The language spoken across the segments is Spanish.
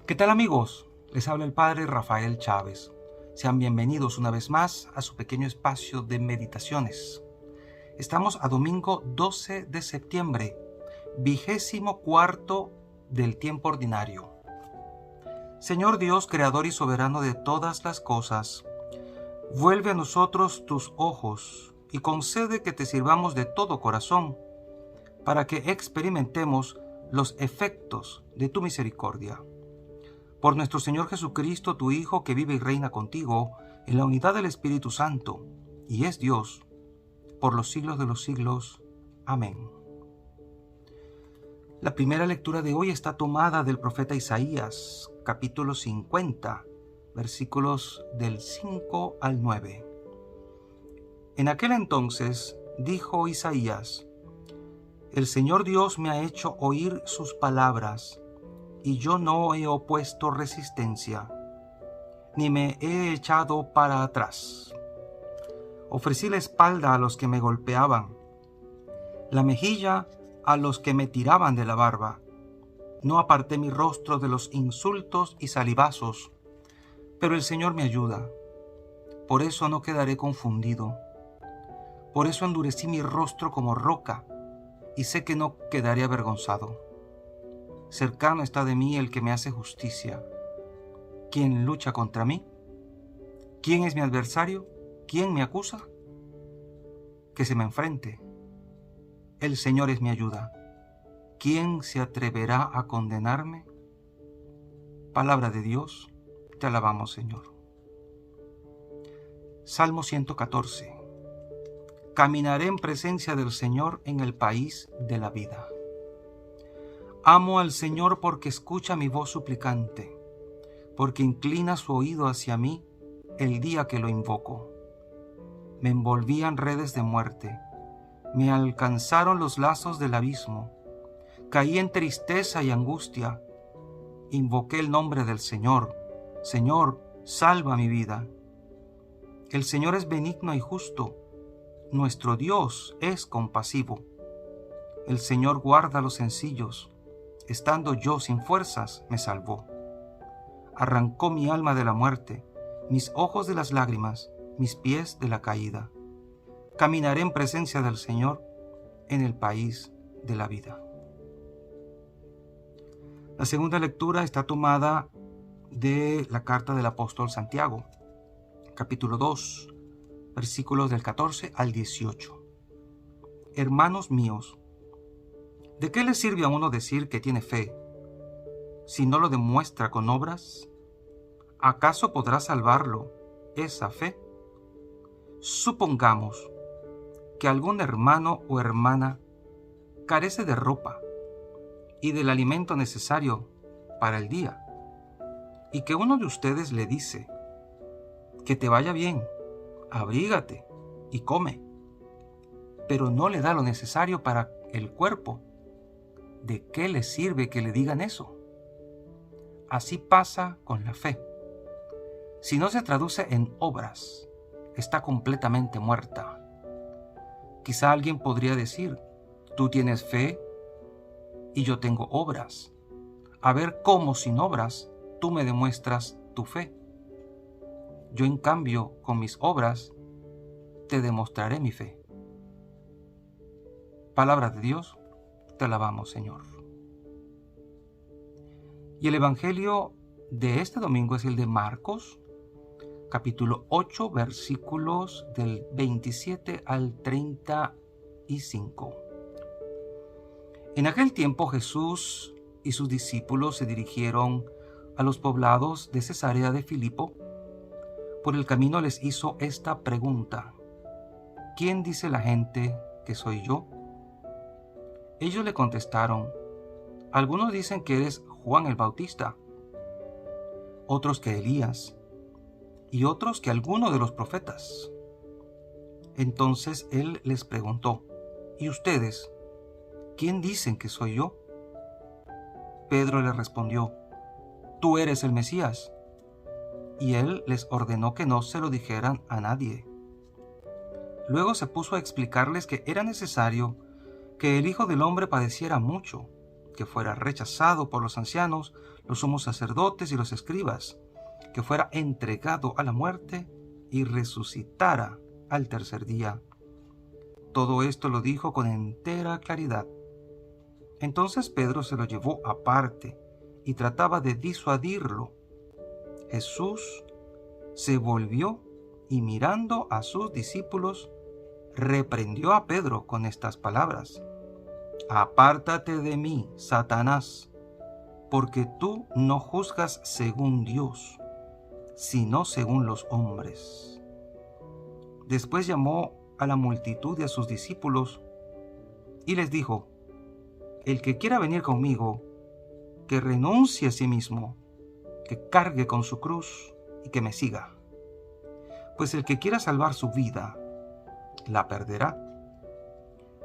¿Qué tal, amigos? Les habla el Padre Rafael Chávez. Sean bienvenidos una vez más a su pequeño espacio de meditaciones. Estamos a domingo 12 de septiembre, 24º del tiempo ordinario. Señor Dios, creador y soberano de todas las cosas, vuelve a nosotros tus ojos y concede que te sirvamos de todo corazón para que experimentemos los efectos de tu misericordia. Por nuestro Señor Jesucristo, tu Hijo, que vive y reina contigo en la unidad del Espíritu Santo, y es Dios, por los siglos de los siglos. Amén. La primera lectura de hoy está tomada del profeta Isaías, capítulo 50, versículos del 5 al 9. En aquel entonces dijo Isaías: El Señor Dios me ha hecho oír sus palabras, y yo no he opuesto resistencia, ni me he echado para atrás. Ofrecí la espalda a los que me golpeaban, la mejilla a los que me tiraban de la barba. No aparté mi rostro de los insultos y salivazos, pero el Señor me ayuda. Por eso no quedaré confundido. Por eso endurecí mi rostro como roca, y sé que no quedaré avergonzado. Cercano está de mí el que me hace justicia. ¿Quién lucha contra mí? ¿Quién es mi adversario? ¿Quién me acusa? Que se me enfrente. El Señor es mi ayuda. ¿Quién se atreverá a condenarme? Palabra de Dios, te alabamos, Señor. Salmo 114. Caminaré en presencia del Señor en el país de la vida. Amo al Señor porque escucha mi voz suplicante, porque inclina su oído hacia mí el día que lo invoco. Me envolvían redes de muerte, me alcanzaron los lazos del abismo, caí en tristeza y angustia. Invoqué el nombre del Señor. Señor, salva mi vida. El Señor es benigno y justo, nuestro Dios es compasivo. El Señor guarda a los sencillos. Estando yo sin fuerzas, me salvó. Arrancó mi alma de la muerte, mis ojos de las lágrimas, mis pies de la caída. Caminaré en presencia del Señor en el país de la vida. La segunda lectura está tomada de la carta del apóstol Santiago, capítulo 2, versículos del 14 al 18. Hermanos míos, ¿de qué le sirve a uno decir que tiene fe si no lo demuestra con obras? ¿Acaso podrá salvarlo esa fe? Supongamos que algún hermano o hermana carece de ropa y del alimento necesario para el día, y que uno de ustedes le dice: que te vaya bien, abrígate y come, pero no le da lo necesario para el cuerpo. ¿De qué le sirve que le digan eso? Así pasa con la fe. Si no se traduce en obras, está completamente muerta. Quizá alguien podría decir: tú tienes fe y yo tengo obras. A ver cómo sin obras tú me demuestras tu fe. Yo, en cambio, con mis obras te demostraré mi fe. Palabra de Dios, te alabamos, Señor. Y el Evangelio de este domingo es el de Marcos, capítulo 8, versículos del 27 al 35. En aquel tiempo Jesús y sus discípulos se dirigieron a los poblados de Cesarea de Filipo. Por el camino les hizo esta pregunta: ¿quién dice la gente que soy yo? Ellos le contestaron: algunos dicen que eres Juan el Bautista, otros que Elías, y otros que alguno de los profetas. Entonces él les preguntó: ¿y ustedes? ¿Quién dicen que soy yo? Pedro le respondió: tú eres el Mesías. Y él les ordenó que no se lo dijeran a nadie. Luego se puso a explicarles que era necesario que el Hijo del Hombre padeciera mucho que fuera rechazado por los ancianos, los sumos sacerdotes y los escribas, que fuera entregado a la muerte y resucitara al tercer día. Todo esto lo dijo con entera claridad. Entonces Pedro se lo llevó aparte y trataba de disuadirlo. Jesús se volvió y mirando a sus discípulos, reprendió a Pedro con estas palabras: Apártate de mí, Satanás, porque tú no juzgas según Dios, sino según los hombres. Después llamó a la multitud y a sus discípulos y les dijo: El que quiera venir conmigo, que renuncie a sí mismo, que cargue con su cruz y que me siga. Pues el que quiera salvar su vida, la perderá.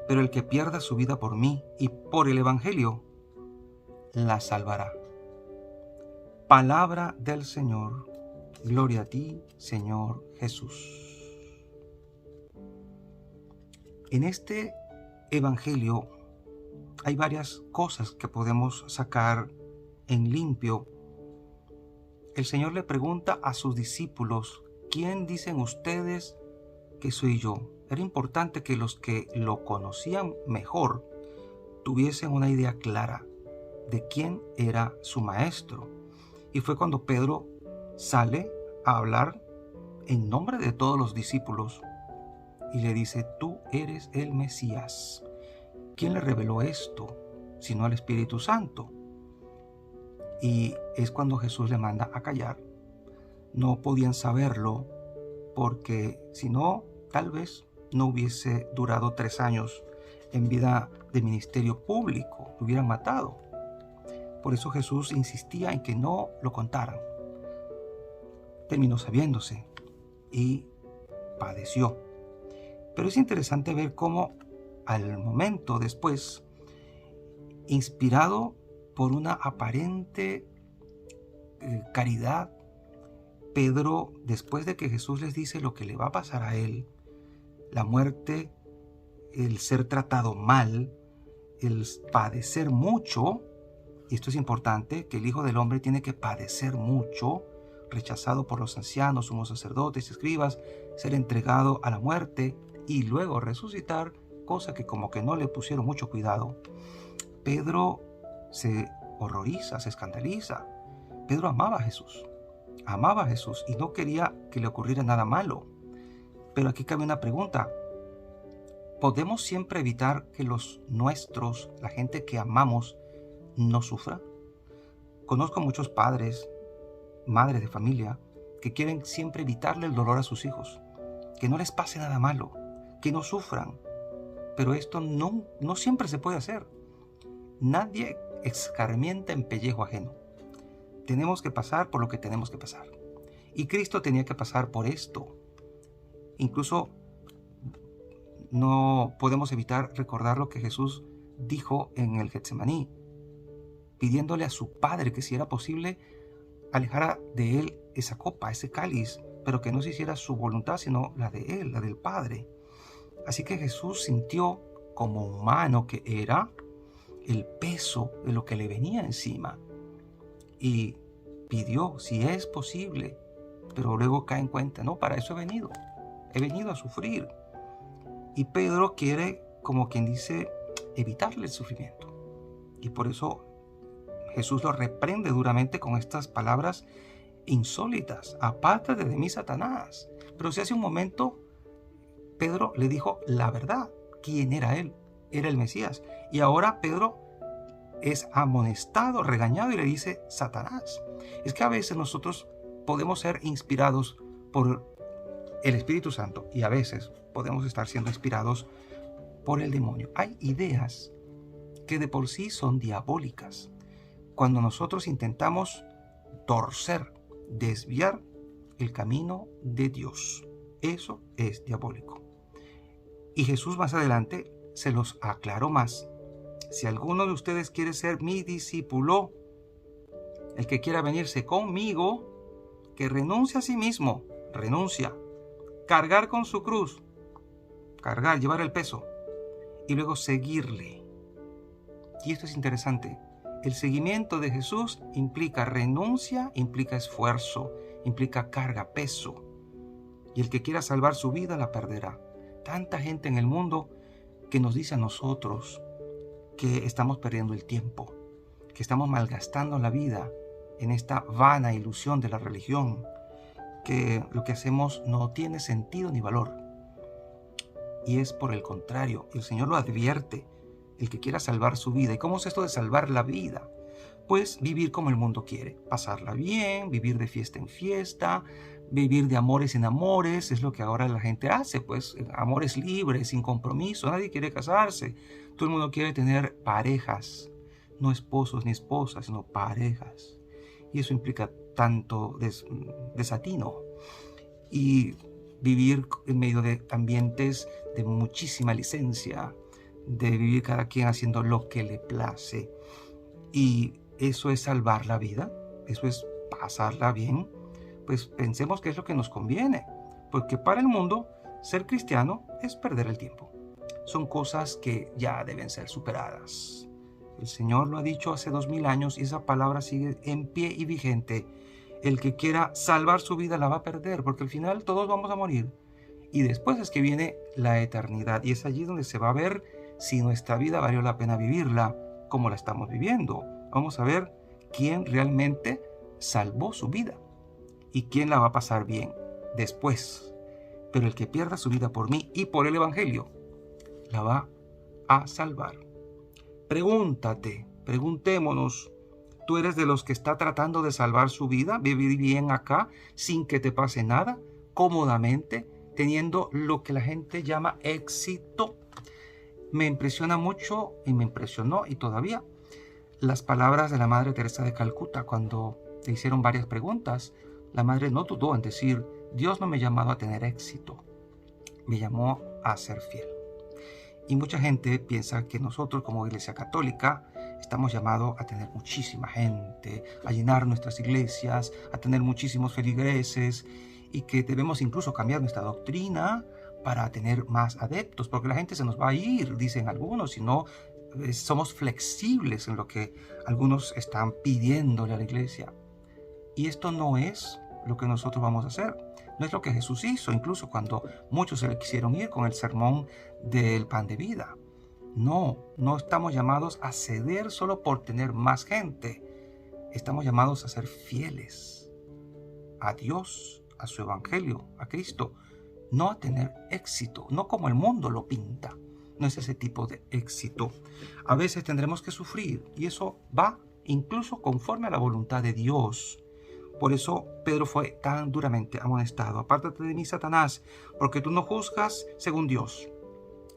Pero el que pierda su vida por mí y por el Evangelio, la salvará. Palabra del Señor. Gloria a ti, Señor Jesús. En este Evangelio hay varias cosas que podemos sacar en limpio. El Señor le pregunta a sus discípulos: ¿quién dicen ustedes que soy yo? Era importante que los que lo conocían mejor tuviesen una idea clara de quién era su maestro. Y fue cuando Pedro sale a hablar en nombre de todos los discípulos y le dice: tú eres el Mesías. ¿Quién le reveló esto sino el Espíritu Santo? Y es cuando Jesús le manda a callar. No podían saberlo porque si no, tal vez no hubiese durado 3 años en vida de ministerio público, lo hubieran matado. Por eso Jesús insistía en que no lo contaran. Terminó sabiéndose y padeció. Pero es interesante ver cómo al momento después, inspirado por una aparente caridad, Pedro, después de que Jesús les dice lo que le va a pasar a él, la muerte, el ser tratado mal, el padecer mucho, y esto es importante, que el Hijo del Hombre tiene que padecer mucho, rechazado por los ancianos, sumos sacerdotes, escribas, ser entregado a la muerte y luego resucitar, cosa que como que no le pusieron mucho cuidado. Pedro se horroriza, se escandaliza. Pedro amaba a Jesús y no quería que le ocurriera nada malo. Pero aquí cabe una pregunta: ¿podemos siempre evitar que los nuestros, la gente que amamos, no sufra? Conozco muchos padres, madres de familia, que quieren siempre evitarle el dolor a sus hijos, que no les pase nada malo, que no sufran. Pero esto no siempre se puede hacer. Nadie escarmienta en pellejo ajeno. Tenemos que pasar por lo que tenemos que pasar. Y Cristo tenía que pasar por esto. Incluso no podemos evitar recordar lo que Jesús dijo en el Getsemaní, pidiéndole a su Padre que si era posible alejara de él esa copa, ese cáliz, pero que no se hiciera su voluntad sino la de él, la del Padre. Así que Jesús sintió, como humano que era, el peso de lo que le venía encima y pidió si es posible, pero luego cae en cuenta: no, para eso he venido a sufrir. Y Pedro quiere, como quien dice, evitarle el sufrimiento, y por eso Jesús lo reprende duramente con estas palabras insólitas: apártate de mí, Satanás. Pero si hace un momento Pedro le dijo la verdad, quién era él, era el Mesías, y ahora Pedro es amonestado, regañado y le dice Satanás. Es que a veces nosotros podemos ser inspirados por el Espíritu Santo y a veces podemos estar siendo inspirados por el demonio. Hay ideas que de por sí son diabólicas. Cuando nosotros intentamos torcer, desviar el camino de Dios, eso es diabólico. Y Jesús más adelante se los aclaró más. Si alguno de ustedes quiere ser mi discípulo, el que quiera venirse conmigo, que renuncie a sí mismo, cargar con su cruz, llevar el peso y luego seguirle. Y esto es interesante. El seguimiento de Jesús implica renuncia, implica esfuerzo, implica carga, peso. Y el que quiera salvar su vida la perderá. Tanta gente en el mundo que nos dice a nosotros que estamos perdiendo el tiempo, que estamos malgastando la vida en esta vana ilusión de la religión, que lo que hacemos no tiene sentido ni valor. Y es por el contrario, el Señor lo advierte, el que quiera salvar su vida. ¿Y cómo es esto de salvar la vida? Pues vivir como el mundo quiere, pasarla bien, vivir de fiesta en fiesta, vivir de amores en amores, es lo que ahora la gente hace, pues amores libres, sin compromiso, nadie quiere casarse, todo el mundo quiere tener parejas, no esposos ni esposas, sino parejas. Y eso implica tanto desatino y vivir en medio de ambientes de muchísima licencia, de vivir cada quien haciendo lo que le place. Y eso es salvar la vida, eso es pasarla bien. Pues pensemos que es lo que nos conviene, porque para el mundo ser cristiano es perder el tiempo. Son cosas que ya deben ser superadas. El Señor lo ha dicho hace 2000 años y esa palabra sigue en pie y vigente. El que quiera salvar su vida la va a perder, porque al final todos vamos a morir. Y después es que viene la eternidad, y es allí donde se va a ver si nuestra vida valió la pena vivirla como la estamos viviendo. Vamos a ver quién realmente salvó su vida y quién la va a pasar bien después. Pero el que pierda su vida por mí y por el Evangelio, la va a salvar. Preguntémonos, ¿tú eres de los que está tratando de salvar su vida, vivir bien acá, sin que te pase nada, cómodamente, teniendo lo que la gente llama éxito? Me impresiona mucho y me impresionó y todavía las palabras de la Madre Teresa de Calcuta cuando le hicieron varias preguntas. La madre no dudó en decir: Dios no me ha llamado a tener éxito, me llamó a ser fiel. Y mucha gente piensa que nosotros como Iglesia Católica estamos llamados a tener muchísima gente, a llenar nuestras iglesias, a tener muchísimos feligreses, y que debemos incluso cambiar nuestra doctrina para tener más adeptos, porque la gente se nos va a ir, dicen algunos, si no somos flexibles en lo que algunos están pidiéndole a la iglesia. Y esto no es lo que nosotros vamos a hacer. No es lo que Jesús hizo, incluso cuando muchos se le quisieron ir con el sermón del pan de vida. No estamos llamados a ceder solo por tener más gente. Estamos llamados a ser fieles a Dios, a su Evangelio, a Cristo. No a tener éxito, no como el mundo lo pinta. No es ese tipo de éxito. A veces tendremos que sufrir y eso va incluso conforme a la voluntad de Dios. Por eso Pedro fue tan duramente amonestado: apártate de mí, Satanás, porque tú no juzgas según Dios.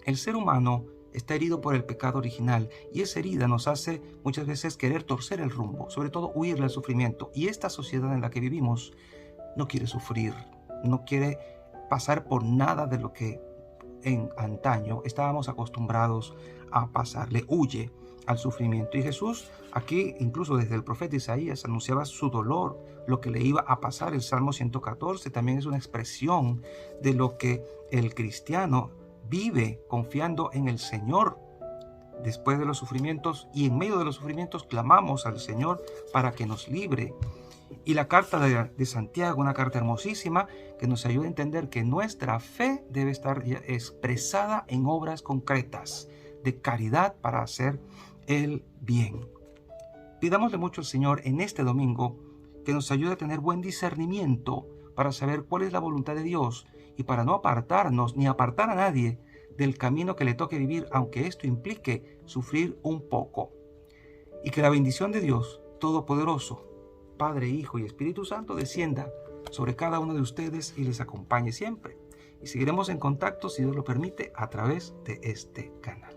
El ser humano está herido por el pecado original y esa herida nos hace muchas veces querer torcer el rumbo, sobre todo huirle al sufrimiento. Y esta sociedad en la que vivimos no quiere sufrir, no quiere pasar por nada de lo que en antaño estábamos acostumbrados a pasarle, huye al sufrimiento. Y Jesús aquí, incluso desde el profeta Isaías, anunciaba su dolor, lo que le iba a pasar. El Salmo 114 también es una expresión de lo que el cristiano vive confiando en el Señor. Después de los sufrimientos y en medio de los sufrimientos clamamos al Señor para que nos libre. Y la carta de Santiago, una carta hermosísima que nos ayuda a entender que nuestra fe debe estar expresada en obras concretas de caridad para hacer el bien. Pidámosle mucho al Señor en este domingo que nos ayude a tener buen discernimiento para saber cuál es la voluntad de Dios y para no apartarnos ni apartar a nadie del camino que le toque vivir, aunque esto implique sufrir un poco. Y que la bendición de Dios Todopoderoso, Padre, Hijo y Espíritu Santo, descienda sobre cada uno de ustedes y les acompañe siempre. Y seguiremos en contacto, si Dios lo permite, a través de este canal.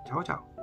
Chao, chao.